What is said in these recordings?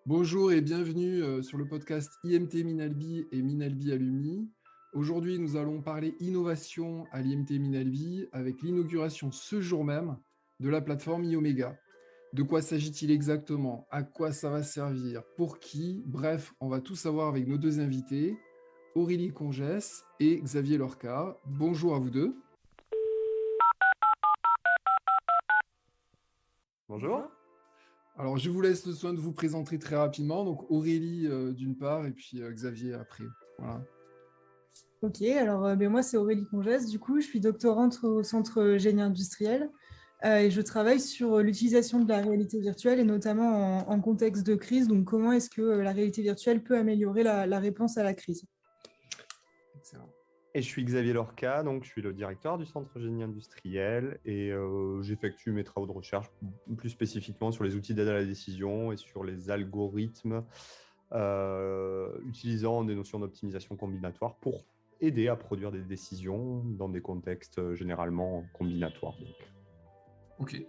Bonjour et bienvenue sur le podcast IMT Minalbi et Minalbi Alumni. Aujourd'hui, nous allons parler innovation à l'IMT Minalbi avec l'inauguration ce jour même de la plateforme iOmega. De quoi s'agit-il exactement? À quoi ça va servir? Pour qui? Bref, on va tout savoir avec nos deux invités, Aurélie Congès et Xavier Lorca. Bonjour à vous deux. Bonjour. Alors, je vous laisse le soin de vous présenter très rapidement. Donc, Aurélie d'une part et puis Xavier après. Voilà. Ok, alors moi c'est Aurélie Congès, du coup je suis doctorante au Centre Génie Industriel et je travaille sur l'utilisation de la réalité virtuelle et notamment en contexte de crise, donc comment est-ce que la réalité virtuelle peut améliorer la réponse à la crise. Excellent. Et je suis Xavier Lorca, donc je suis le directeur du Centre Génie Industriel et j'effectue mes travaux de recherche plus spécifiquement sur les outils d'aide à la décision et sur les algorithmes utilisant des notions d'optimisation combinatoire pour aider à produire des décisions dans des contextes généralement combinatoires. Donc. Ok,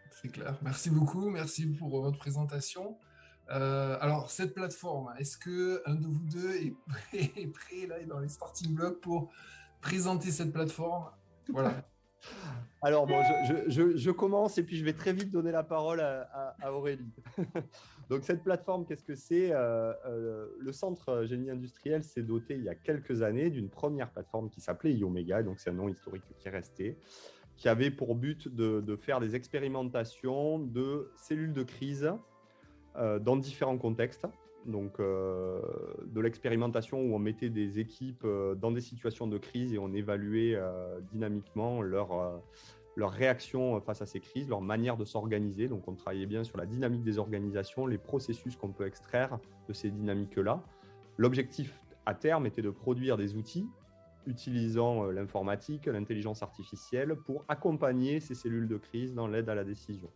c'est clair. Merci beaucoup, merci pour votre présentation. Alors, cette plateforme, est-ce qu'un de vous deux est prêt là, dans les starting blocks pour présenter cette plateforme? Voilà. Alors, bon, je commence et puis je vais très vite donner la parole à Aurélie. Donc, cette plateforme, qu'est-ce que c'est? Le Centre Génie Industriel s'est doté il y a quelques années d'une première plateforme qui s'appelait iOmega, donc c'est un nom historique qui est resté, qui avait pour but de faire des expérimentations de cellules de crise dans différents contextes. Donc, de l'expérimentation où on mettait des équipes dans des situations de crise et on évaluait dynamiquement leur réaction face à ces crises, leur manière de s'organiser. Donc, on travaillait bien sur la dynamique des organisations, les processus qu'on peut extraire de ces dynamiques-là. L'objectif à terme était de produire des outils utilisant l'informatique, l'intelligence artificielle pour accompagner ces cellules de crise dans l'aide à la décision.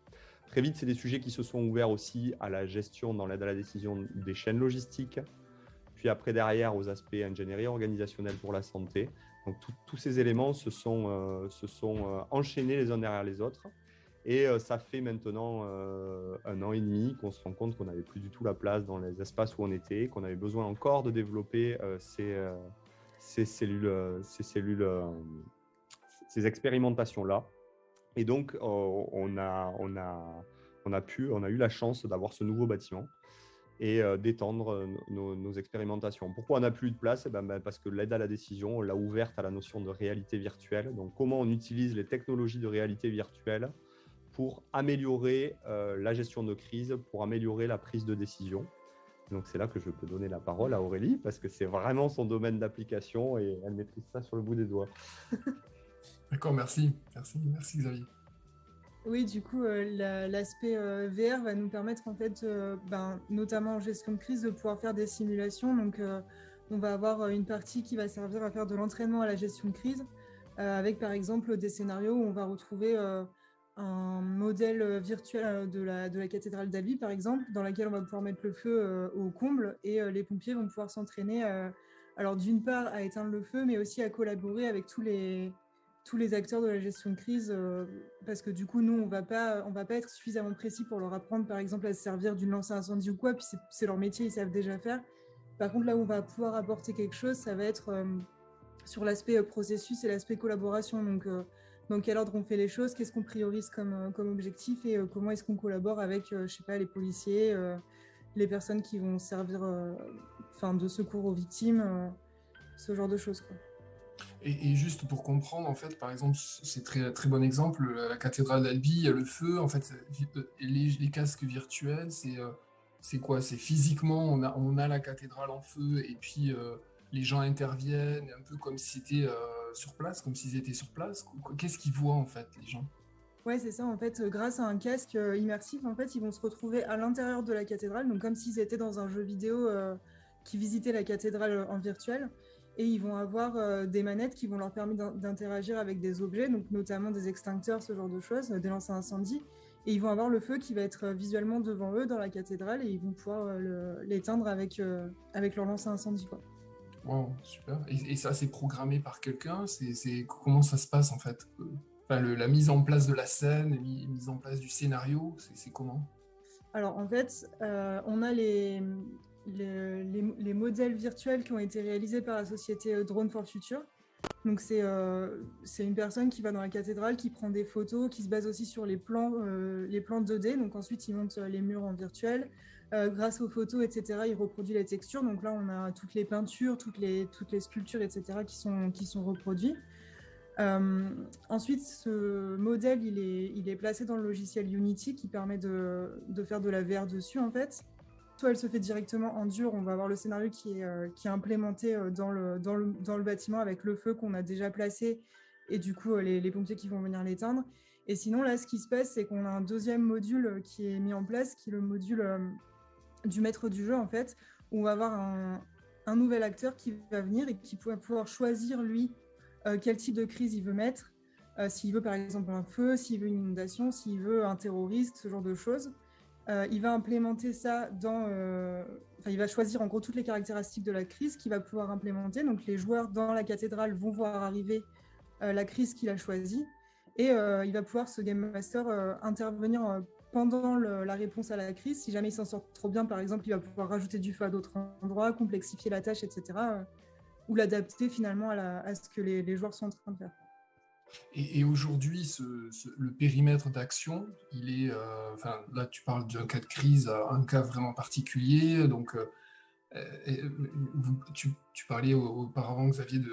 Très vite, c'est des sujets qui se sont ouverts aussi à la gestion dans l'aide à la décision des chaînes logistiques, puis après derrière aux aspects ingénierie organisationnelle pour la santé. Donc tous ces éléments se sont enchaînés les uns derrière les autres. Et ça fait maintenant 1 an et demi qu'on se rend compte qu'on n'avait plus du tout la place dans les espaces où on était, qu'on avait besoin encore de développer ces expérimentations-là. Et donc, on a eu la chance d'avoir ce nouveau bâtiment et d'étendre nos expérimentations. Pourquoi on n'a plus de place? Parce que l'aide à la décision, on l'a ouverte à la notion de réalité virtuelle. Donc, comment on utilise les technologies de réalité virtuelle pour améliorer la gestion de crise, pour améliorer la prise de décision. Donc, c'est là que je peux donner la parole à Aurélie, parce que c'est vraiment son domaine d'application et elle maîtrise ça sur le bout des doigts. D'accord, merci Xavier. Oui, du coup, l'aspect VR va nous permettre, en fait, notamment en gestion de crise, de pouvoir faire des simulations. Donc, on va avoir une partie qui va servir à faire de l'entraînement à la gestion de crise, avec, par exemple, des scénarios où on va retrouver un modèle virtuel de la cathédrale d'Albi, par exemple, dans laquelle on va pouvoir mettre le feu au comble et les pompiers vont pouvoir s'entraîner, alors d'une part, à éteindre le feu, mais aussi à collaborer avec tous les acteurs de la gestion de crise, parce que du coup, nous, on va pas être suffisamment précis pour leur apprendre, par exemple, à se servir d'une lance à incendie ou quoi, puis c'est leur métier, ils savent déjà faire. Par contre, là où on va pouvoir apporter quelque chose, ça va être sur l'aspect processus et l'aspect collaboration. Donc, dans quel ordre on fait les choses, qu'est-ce qu'on priorise comme objectif et comment est-ce qu'on collabore avec, je sais pas, les policiers, les personnes qui vont servir de secours aux victimes, ce genre de choses, quoi. Et juste pour comprendre, en fait, par exemple, c'est très, très bon exemple, la cathédrale d'Albi, il y a le feu, en fait, les casques virtuels, c'est quoi? C'est physiquement, on a la cathédrale en feu, et puis les gens interviennent, un peu comme si c'était sur place, comme s'ils étaient sur place. Qu'est-ce qu'ils voient, en fait, les gens? Ouais, c'est ça. En fait, grâce à un casque immersif, en fait, ils vont se retrouver à l'intérieur de la cathédrale, donc comme s'ils étaient dans un jeu vidéo qui visitait la cathédrale en virtuel. Et ils vont avoir des manettes qui vont leur permettre d'interagir avec des objets, donc notamment des extincteurs, ce genre de choses, des lances à incendie. Et ils vont avoir le feu qui va être visuellement devant eux dans la cathédrale et ils vont pouvoir l'éteindre avec leur lance à incendie, quoi. Wow, super. Et ça, c'est programmé par quelqu'un? Comment ça se passe, en fait? Enfin, la mise en place de la scène, mise en place du scénario, c'est comment? Alors en fait, on a les modèles virtuels qui ont été réalisés par la société Drone for Future. Donc c'est une personne qui va dans la cathédrale, qui prend des photos, qui se base aussi sur les plans 2D. Donc ensuite, il monte les murs en virtuel. Grâce aux photos, etc., il reproduit les textures. Donc là, on a toutes les peintures, toutes les sculptures, etc., qui sont reproduits. Ensuite, ce modèle, il est placé dans le logiciel Unity qui permet de faire de la VR dessus, en fait. Soit elle se fait directement en dur, on va avoir le scénario qui est implémenté dans le bâtiment avec le feu qu'on a déjà placé et du coup les pompiers qui vont venir l'éteindre. Et sinon, là, ce qui se passe, c'est qu'on a un deuxième module qui est mis en place, qui est le module du maître du jeu, en fait, où on va avoir un nouvel acteur qui va venir et qui va pouvoir choisir, lui, quel type de crise il veut mettre, s'il veut par exemple un feu, s'il veut une inondation, s'il veut un terroriste, ce genre de choses. Il va implémenter ça il va choisir en gros toutes les caractéristiques de la crise qu'il va pouvoir implémenter. Donc les joueurs dans la cathédrale vont voir arriver la crise qu'il a choisie et il va pouvoir, ce Game Master, intervenir pendant la réponse à la crise. Si jamais il s'en sort trop bien, par exemple, il va pouvoir rajouter du feu à d'autres endroits, complexifier la tâche, etc. Ou l'adapter finalement à ce que les joueurs sont en train de faire. Et aujourd'hui, le périmètre d'action, il est, là tu parles d'un cas de crise, un cas vraiment particulier, donc tu parlais auparavant, Xavier, de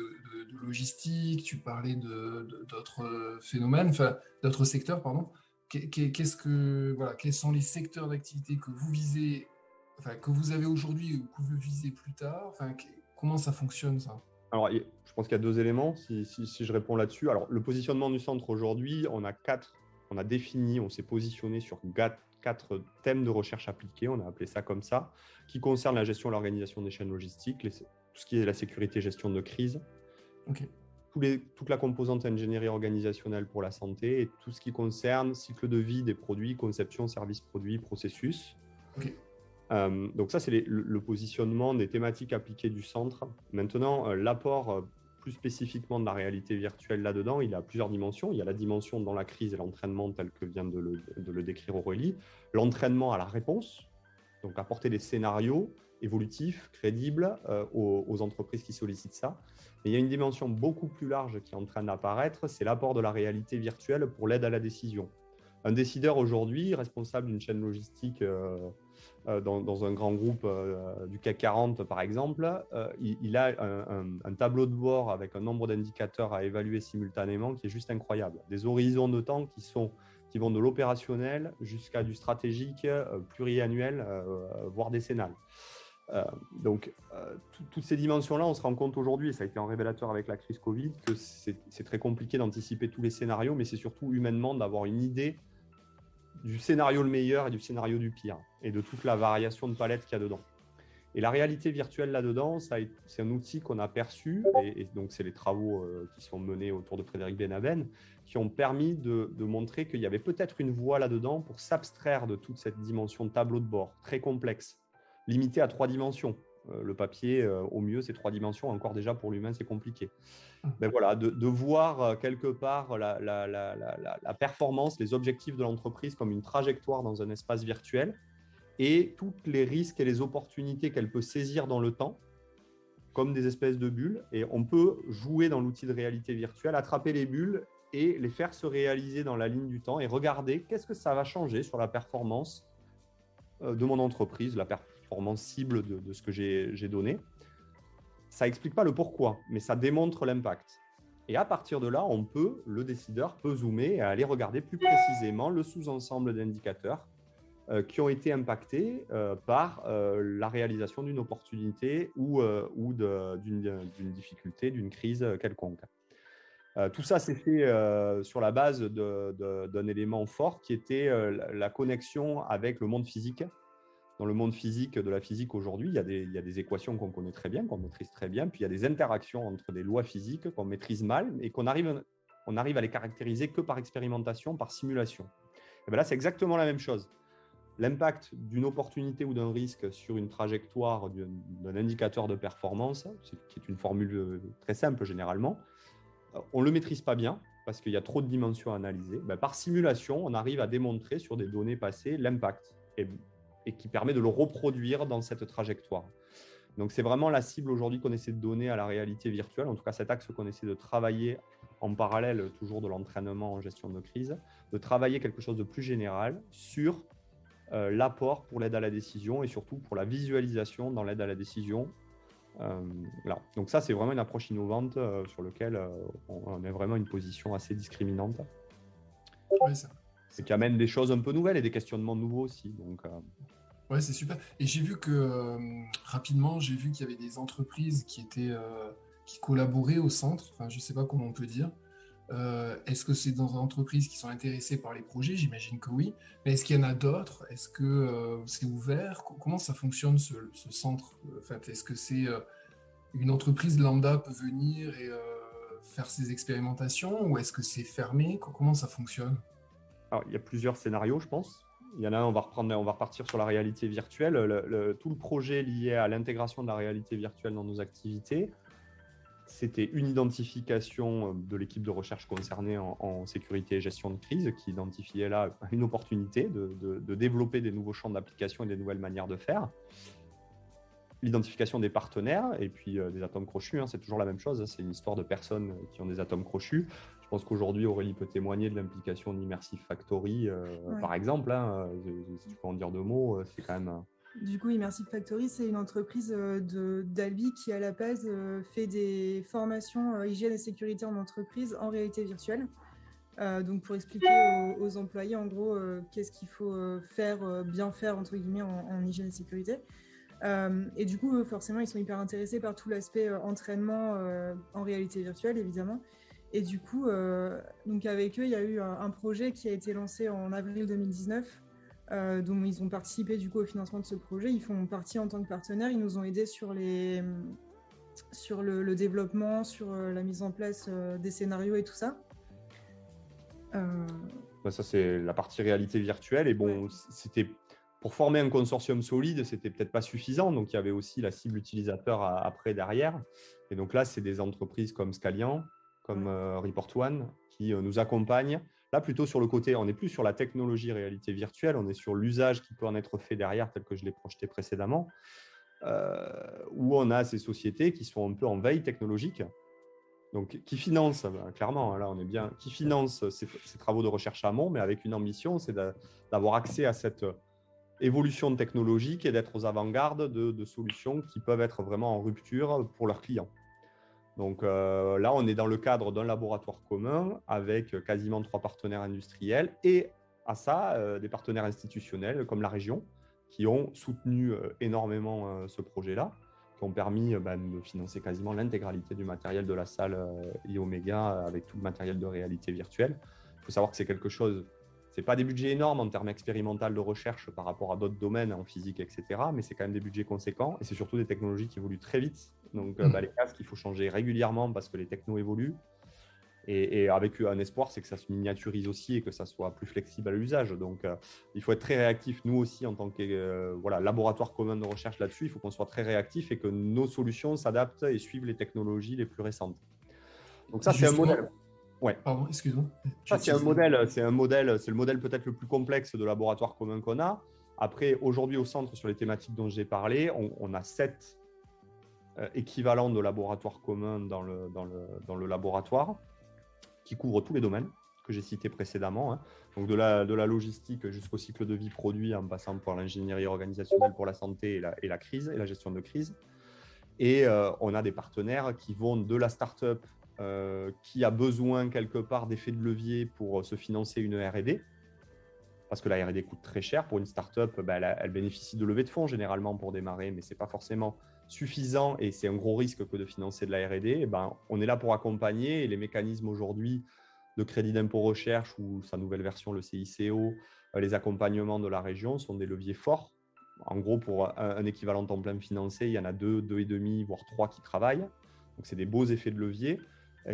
logistique, tu parlais d'autres phénomènes, d'autres secteurs, pardon. Quels sont les secteurs d'activité que vous visez, que vous avez aujourd'hui ou que vous visez plus tard, comment ça fonctionne ça? Alors, je pense qu'il y a deux éléments, si je réponds là-dessus. Alors, le positionnement du centre aujourd'hui, on s'est positionné sur quatre thèmes de recherche appliquée, on a appelé ça comme ça, qui concernent la gestion et l'organisation des chaînes logistiques, tout ce qui est la sécurité et gestion de crise, toute la composante ingénierie organisationnelle pour la santé et tout ce qui concerne cycle de vie des produits, conception, service, produit, processus. Donc ça, c'est le positionnement des thématiques appliquées du centre. Maintenant, l'apport plus spécifiquement de la réalité virtuelle là-dedans, il a plusieurs dimensions. Il y a la dimension dans la crise et l'entraînement tel que vient de le décrire Aurélie. L'entraînement à la réponse, donc apporter des scénarios évolutifs, crédibles aux entreprises qui sollicitent ça. Mais il y a une dimension beaucoup plus large qui est en train d'apparaître, c'est l'apport de la réalité virtuelle pour l'aide à la décision. Un décideur aujourd'hui, responsable d'une chaîne logistique dans un grand groupe du CAC 40 par exemple, il a un tableau de bord avec un nombre d'indicateurs à évaluer simultanément qui est juste incroyable. Des horizons de temps qui vont de l'opérationnel jusqu'à du stratégique, pluriannuel, voire décennal. Donc, toutes ces dimensions-là, on se rend compte aujourd'hui, et ça a été un révélateur avec la crise Covid, que c'est très compliqué d'anticiper tous les scénarios, mais c'est surtout humainement d'avoir une idée du scénario le meilleur et du scénario du pire, et de toute la variation de palette qu'il y a dedans. Et la réalité virtuelle là-dedans, c'est un outil qu'on a perçu, et donc c'est les travaux qui sont menés autour de Frédéric Benaven, qui ont permis de montrer qu'il y avait peut-être une voie là-dedans pour s'abstraire de toute cette dimension de tableau de bord très complexe, limitée à 3 dimensions. Le papier, au mieux, c'est 3 dimensions. Encore déjà, pour l'humain, c'est compliqué. Ben voilà, de voir quelque part la performance, les objectifs de l'entreprise comme une trajectoire dans un espace virtuel et tous les risques et les opportunités qu'elle peut saisir dans le temps comme des espèces de bulles. Et on peut jouer dans l'outil de réalité virtuelle, attraper les bulles et les faire se réaliser dans la ligne du temps et regarder qu'est-ce que ça va changer sur la performance de mon entreprise, la performance cible de ce que j'ai donné. Ça n'explique pas le pourquoi, mais ça démontre l'impact. Et à partir de là, le décideur peut zoomer et aller regarder plus précisément le sous-ensemble d'indicateurs qui ont été impactés par la réalisation d'une opportunité ou d'une difficulté, d'une crise quelconque. Tout ça s'est fait sur la base d'un élément fort qui était la connexion avec le monde physique. Dans le monde physique, de la physique aujourd'hui, il y a des équations qu'on connaît très bien, qu'on maîtrise très bien, puis il y a des interactions entre des lois physiques qu'on maîtrise mal et qu'on arrive à les caractériser que par expérimentation, par simulation. Et bien là, c'est exactement la même chose. L'impact d'une opportunité ou d'un risque sur une trajectoire d'un indicateur de performance, qui est une formule très simple généralement, on ne le maîtrise pas bien parce qu'il y a trop de dimensions à analyser. Ben, par simulation, on arrive à démontrer sur des données passées l'impact. et qui permet de le reproduire dans cette trajectoire. Donc, c'est vraiment la cible aujourd'hui qu'on essaie de donner à la réalité virtuelle, en tout cas cet axe qu'on essaie de travailler en parallèle toujours de l'entraînement en gestion de crise, de travailler quelque chose de plus général sur l'apport pour l'aide à la décision et surtout pour la visualisation dans l'aide à la décision. Là. Donc ça, c'est vraiment une approche innovante sur laquelle on a vraiment une position assez discriminante. Ouais, ça. Et qui amène des choses un peu nouvelles et des questionnements nouveaux aussi. Donc, Ouais, c'est super. Et j'ai vu que rapidement, j'ai vu qu'il y avait des entreprises qui collaboraient au centre. Enfin, je ne sais pas comment on peut dire. Est-ce que c'est dans des entreprises qui sont intéressées par les projets? J'imagine que oui. Mais est-ce qu'il y en a d'autres? Est-ce que c'est ouvert? Comment ça fonctionne ce centre? En fait, est-ce que c'est une entreprise lambda peut venir et faire ses expérimentations ou est-ce que c'est fermé? Comment ça fonctionne? alors, il y a plusieurs scénarios, je pense. Il y en a un, on va repartir sur la réalité virtuelle. Tout le projet lié à l'intégration de la réalité virtuelle dans nos activités, c'était une identification de l'équipe de recherche concernée en sécurité et gestion de crise qui identifiait là une opportunité de développer des nouveaux champs d'application et des nouvelles manières de faire. L'identification des partenaires et puis des atomes crochus, c'est toujours la même chose. C'est une histoire de personnes qui ont des atomes crochus. Je pense qu'aujourd'hui, Aurélie peut témoigner de l'implication d'Immersive Factory, par exemple. Si tu peux en dire deux mots, c'est quand même... Du coup, Immersive Factory, c'est une entreprise d'Albi qui, à la base, fait des formations hygiène et sécurité en entreprise en réalité virtuelle. Donc, pour expliquer aux employés, en gros, qu'est-ce qu'il faut bien faire, entre guillemets, en hygiène et sécurité. Et du coup, forcément, ils sont hyper intéressés par tout l'aspect entraînement en réalité virtuelle, évidemment. Et du coup, donc avec eux, il y a eu un projet qui a été lancé en avril 2019, dont ils ont participé du coup au financement de ce projet. Ils font partie en tant que partenaires. Ils nous ont aidés sur le développement, sur la mise en place des scénarios et tout ça. Ça, c'est la partie réalité virtuelle. Et bon, c'était... Pour former un consortium solide, ce n'était peut-être pas suffisant. Donc, il y avait aussi la cible utilisateur après, derrière. Et donc là, c'est des entreprises comme Scalian, comme Report One, qui nous accompagnent. Là, plutôt sur le côté, on n'est plus sur la technologie réalité virtuelle, on est sur l'usage qui peut en être fait derrière, tel que je l'ai projeté précédemment, où on a ces sociétés qui sont un peu en veille technologique, donc qui financent, clairement, là on est bien, qui financent ces travaux de recherche amont, mais avec une ambition, c'est d'avoir accès à cette évolution technologique et d'être aux avant-gardes de solutions qui peuvent être vraiment en rupture pour leurs clients. Donc là, on est dans le cadre d'un laboratoire commun avec quasiment 3 partenaires industriels et à ça, des partenaires institutionnels comme la région qui ont soutenu énormément ce projet-là, qui ont permis de financer quasiment l'intégralité du matériel de la salle iOméga avec tout le matériel de réalité virtuelle. Il faut savoir que c'est quelque chose... Ce n'est pas des budgets énormes en termes expérimentaux de recherche par rapport à d'autres domaines en physique, etc. Mais c'est quand même des budgets conséquents et c'est surtout des technologies qui évoluent très vite. Donc, les casques, il faut changer régulièrement parce que les technos évoluent. Et avec un espoir, c'est que ça se miniaturise aussi et que ça soit plus flexible à l'usage. Donc, il faut être très réactif. Nous aussi, en tant que laboratoire commun de recherche là-dessus, il faut qu'on soit très réactif et que nos solutions s'adaptent et suivent les technologies les plus récentes. Donc ça, c'est un modèle. Ouais. Pardon, excuse-moi. Ça, c'est le modèle peut-être le plus complexe de laboratoire commun qu'on a. Après, aujourd'hui, au centre, sur les thématiques dont j'ai parlé, on a 7 équivalents de laboratoires communs dans le laboratoire qui couvrent tous les domaines que j'ai cités précédemment. Donc, de la logistique jusqu'au cycle de vie produit en passant par l'ingénierie organisationnelle pour la santé et la crise et la gestion de crise. Et on a des partenaires qui vont de la start-up qui a besoin quelque part d'effets de levier pour se financer une R&D, parce que la R&D coûte très cher. Pour une start-up, elle bénéficie de levée de fonds généralement pour démarrer, mais ce n'est pas forcément suffisant et c'est un gros risque que de financer de la R&D. On est là pour accompagner et les mécanismes aujourd'hui de crédit d'impôt recherche ou sa nouvelle version, le CICO, les accompagnements de la région sont des leviers forts. En gros, pour un équivalent temps plein financé, il y en a 2 et demi, voire 3 qui travaillent. Donc, c'est des beaux effets de levier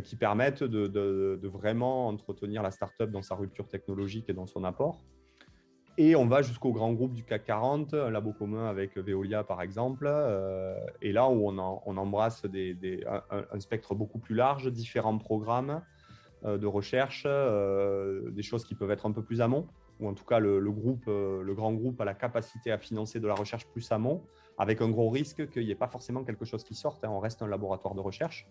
qui permettent de vraiment entretenir la start-up dans sa rupture technologique et dans son apport. Et on va jusqu'au grand groupe du CAC 40, un labo commun avec Veolia par exemple, et là où on embrasse un spectre beaucoup plus large, différents programmes de recherche, des choses qui peuvent être un peu plus amont, ou en tout cas le grand groupe a la capacité à financer de la recherche plus amont, avec un gros risque qu'il n'y ait pas forcément quelque chose qui sorte. On reste un laboratoire de recherche.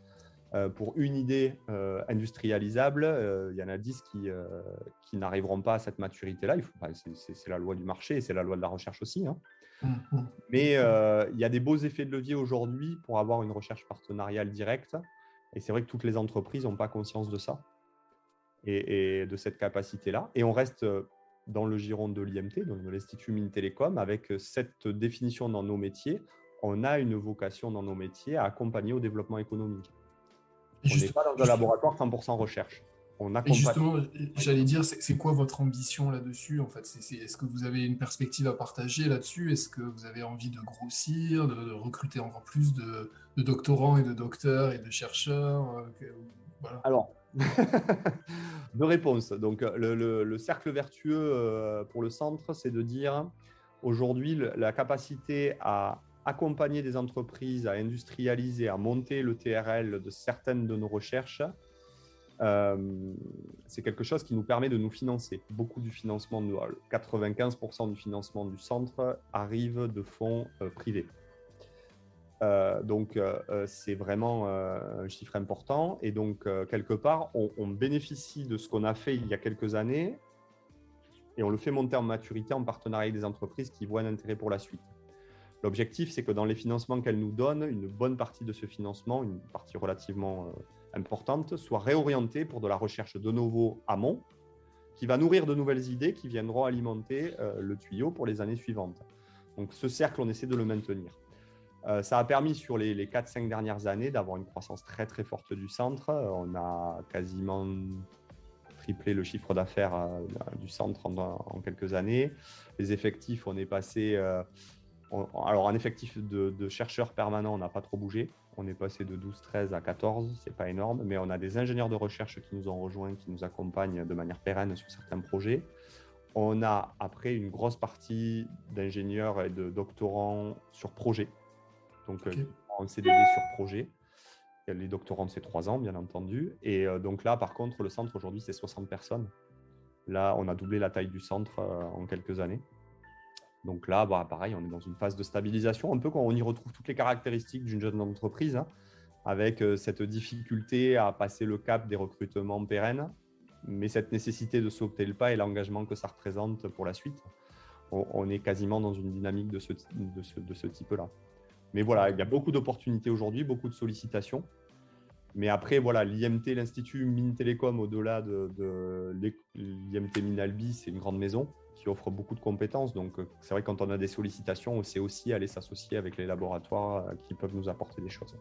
Pour une idée industrialisable, il y en a 10 qui n'arriveront pas à cette maturité-là. C'est la loi du marché et c'est la loi de la recherche aussi. Mais il y a des beaux effets de levier aujourd'hui pour avoir une recherche partenariale directe. Et c'est vrai que toutes les entreprises n'ont pas conscience de ça et de cette capacité-là. Et on reste dans le giron de l'IMT, donc de l'Institut Mines Télécom, avec cette définition dans nos métiers. On a une vocation dans nos métiers à accompagner au développement économique. On n'est pas dans un laboratoire 100% recherche. Et justement, j'allais dire, c'est quoi votre ambition là-dessus en fait? Est-ce que vous avez une perspective à partager là-dessus? Est-ce que vous avez envie de grossir, de recruter encore plus de doctorants et de docteurs et de chercheurs? Voilà. Alors, deux réponses. Donc, le cercle vertueux pour le centre, c'est de dire aujourd'hui la capacité à accompagner des entreprises, à industrialiser, à monter le TRL de certaines de nos recherches, c'est quelque chose qui nous permet de nous financer. Beaucoup du financement, 95% du financement du centre arrive de fonds privés. Donc, c'est vraiment un chiffre important. Et donc, quelque part, on bénéficie de ce qu'on a fait il y a quelques années et on le fait monter en maturité en partenariat avec des entreprises qui voient un intérêt pour la suite. L'objectif, c'est que dans les financements qu'elles nous donnent, une bonne partie de ce financement, une partie relativement importante, soit réorientée pour de la recherche de novo amont, qui va nourrir de nouvelles idées qui viendront alimenter le tuyau pour les années suivantes. Donc, ce cercle, on essaie de le maintenir. Ça a permis sur les 4-5 dernières années d'avoir une croissance très très forte du centre. On a quasiment triplé le chiffre d'affaires du centre en quelques années. Les effectifs, on est passé... alors, un effectif de chercheurs permanents, on n'a pas trop bougé. On est passé de 12-13 à 14, c'est pas énorme, mais on a des ingénieurs de recherche qui nous ont rejoints, qui nous accompagnent de manière pérenne sur certains projets. On a après une grosse partie d'ingénieurs et de doctorants sur projet. Donc, en CDD sur projet. Les doctorants, c'est 3 ans, bien entendu. Et donc là, par contre, le centre, aujourd'hui, c'est 60 personnes. Là, on a doublé la taille du centre en quelques années. Donc là, pareil, on est dans une phase de stabilisation, un peu quand on y retrouve toutes les caractéristiques d'une jeune entreprise, avec cette difficulté à passer le cap des recrutements pérennes, mais cette nécessité de sauter le pas et l'engagement que ça représente pour la suite. On est quasiment dans une dynamique de ce type-là. Mais voilà, il y a beaucoup d'opportunités aujourd'hui, beaucoup de sollicitations. Mais après, voilà, l'IMT, l'Institut Mines Télécom, au-delà de l'IMT Minalbi, c'est une grande maison qui offre beaucoup de compétences. Donc, c'est vrai que quand on a des sollicitations, on sait aussi aller s'associer avec les laboratoires qui peuvent nous apporter des choses.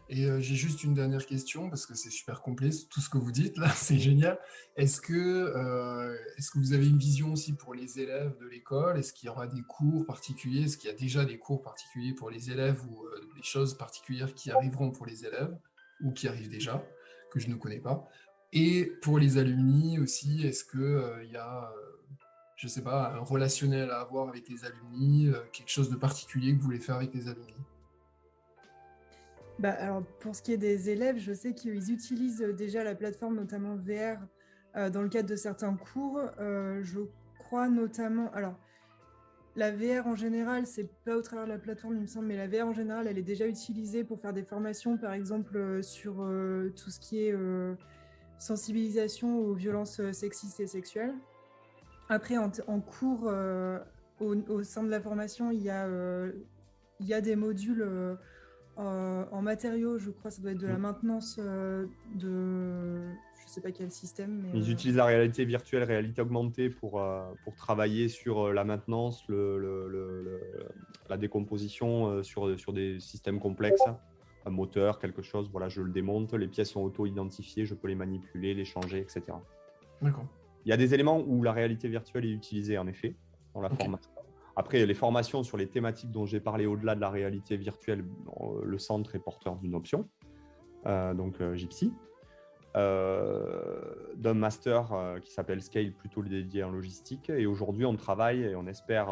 Et j'ai juste une dernière question, parce que c'est super complet, tout ce que vous dites là, c'est génial. Est-ce que vous avez une vision aussi pour les élèves de l'école? Est-ce qu'il y aura des cours particuliers? Est-ce qu'il y a déjà des cours particuliers pour les élèves ou des choses particulières qui arriveront pour les élèves ou qui arrivent déjà, que je ne connais pas? Et pour les alumni aussi, est-ce qu'il y a, je ne sais pas, un relationnel à avoir avec les alumni, quelque chose de particulier que vous voulez faire avec les alumni? Alors, pour ce qui est des élèves, je sais qu'ils utilisent déjà la plateforme, notamment VR, dans le cadre de certains cours. Je crois notamment... Alors, la VR en général, c'est pas au travers de la plateforme, il me semble, mais la VR en général, elle est déjà utilisée pour faire des formations, par exemple, sur tout ce qui est sensibilisation aux violences sexistes et sexuelles. Après, en cours, au sein de la formation, il y a des modules... en matériaux, je crois que ça doit être de la maintenance de... Je ne sais pas quel système. Mais ils utilisent la réalité virtuelle, réalité augmentée pour travailler sur la maintenance, la décomposition sur des systèmes complexes, un moteur, quelque chose. Voilà, je le démonte, les pièces sont auto-identifiées, je peux les manipuler, les changer, etc. D'accord. Il y a des éléments où la réalité virtuelle est utilisée, en effet, dans la formation. Après, les formations sur les thématiques dont j'ai parlé au-delà de la réalité virtuelle, le centre est porteur d'une option, donc Gypsy, d'un master qui s'appelle Scale, plutôt dédié en logistique. Et aujourd'hui, on travaille et on espère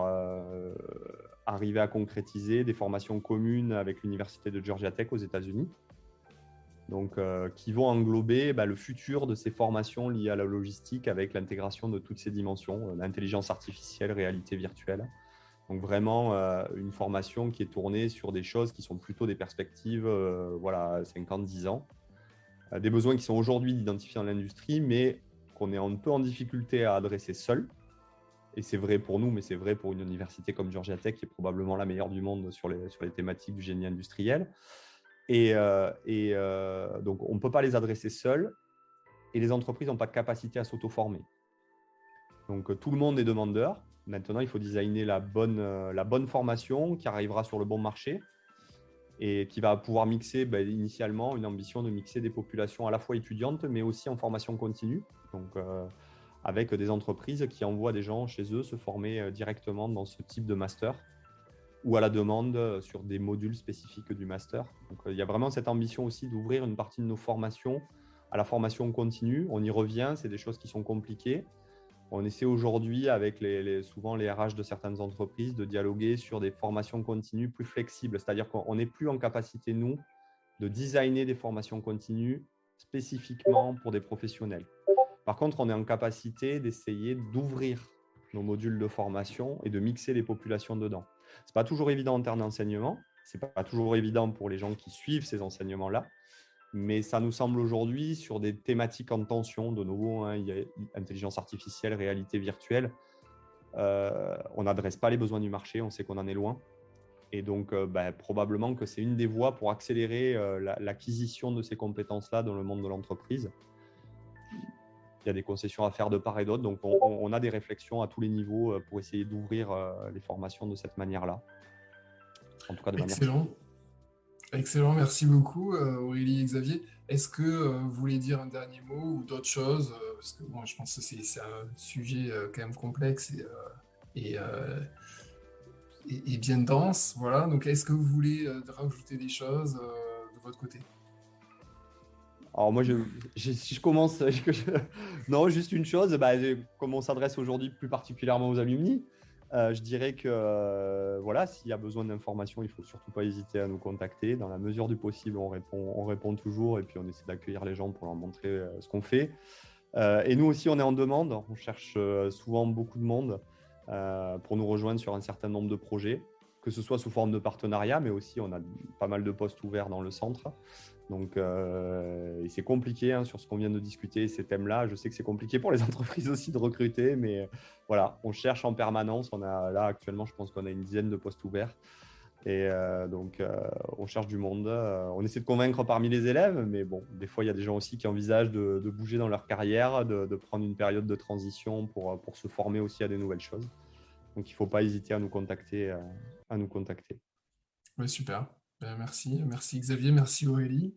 arriver à concrétiser des formations communes avec l'Université de Georgia Tech aux États-Unis. donc, qui vont englober le futur de ces formations liées à la logistique avec l'intégration de toutes ces dimensions, l'intelligence artificielle, réalité virtuelle. Donc vraiment une formation qui est tournée sur des choses qui sont plutôt des perspectives 50-10 ans. Des besoins qui sont aujourd'hui identifiés dans l'industrie, mais qu'on est un peu en difficulté à adresser seul. Et c'est vrai pour nous, mais c'est vrai pour une université comme Georgia Tech, qui est probablement la meilleure du monde sur les thématiques du génie industriel. Et donc, on ne peut pas les adresser seuls et les entreprises n'ont pas de capacité à s'auto-former. Donc, tout le monde est demandeur. Maintenant, il faut designer la bonne formation qui arrivera sur le bon marché et qui va pouvoir mixer initialement une ambition de mixer des populations à la fois étudiantes, mais aussi en formation continue. Donc, avec des entreprises qui envoient des gens chez eux se former directement dans ce type de master ou à la demande sur des modules spécifiques du master. Donc, il y a vraiment cette ambition aussi d'ouvrir une partie de nos formations à la formation continue. On y revient, c'est des choses qui sont compliquées. On essaie aujourd'hui, avec souvent les RH de certaines entreprises, de dialoguer sur des formations continues plus flexibles. C'est-à-dire qu'on n'est plus en capacité, nous, de designer des formations continues spécifiquement pour des professionnels. Par contre, on est en capacité d'essayer d'ouvrir nos modules de formation et de mixer les populations dedans. Ce n'est pas toujours évident en termes d'enseignement, ce n'est pas toujours évident pour les gens qui suivent ces enseignements-là, mais ça nous semble aujourd'hui sur des thématiques en tension, de nouveau, il y a intelligence artificielle, réalité virtuelle, on n'adresse pas les besoins du marché, on sait qu'on en est loin. Et donc, probablement que c'est une des voies pour accélérer l'acquisition de ces compétences-là dans le monde de l'entreprise. Il y a des concessions à faire de part et d'autre. Donc, on a des réflexions à tous les niveaux pour essayer d'ouvrir les formations de cette manière-là. En tout cas, de manière... Excellent, merci beaucoup Aurélie et Xavier. Est-ce que vous voulez dire un dernier mot ou d'autres choses? Parce que moi, je pense que c'est un sujet quand même complexe et bien dense. Voilà. Donc, est-ce que vous voulez rajouter des choses de votre côté? Alors moi, si je commence, non, juste une chose, comme on s'adresse aujourd'hui plus particulièrement aux alumni, je dirais que s'il y a besoin d'informations, il ne faut surtout pas hésiter à nous contacter. Dans la mesure du possible, on répond toujours et puis on essaie d'accueillir les gens pour leur montrer ce qu'on fait. Et nous aussi, on est en demande. On cherche souvent beaucoup de monde pour nous rejoindre sur un certain nombre de projets, que ce soit sous forme de partenariat, mais aussi on a pas mal de postes ouverts dans le centre. Donc, c'est compliqué sur ce qu'on vient de discuter, ces thèmes-là. Je sais que c'est compliqué pour les entreprises aussi de recruter, mais voilà, on cherche en permanence. On a là actuellement, je pense qu'on a une dizaine de postes ouverts. Et donc, on cherche du monde. On essaie de convaincre parmi les élèves, mais bon, des fois, il y a des gens aussi qui envisagent de bouger dans leur carrière, de prendre une période de transition pour se former aussi à des nouvelles choses. Donc, il ne faut pas hésiter à nous contacter. Ouais, super. Merci Xavier, merci Aurélie.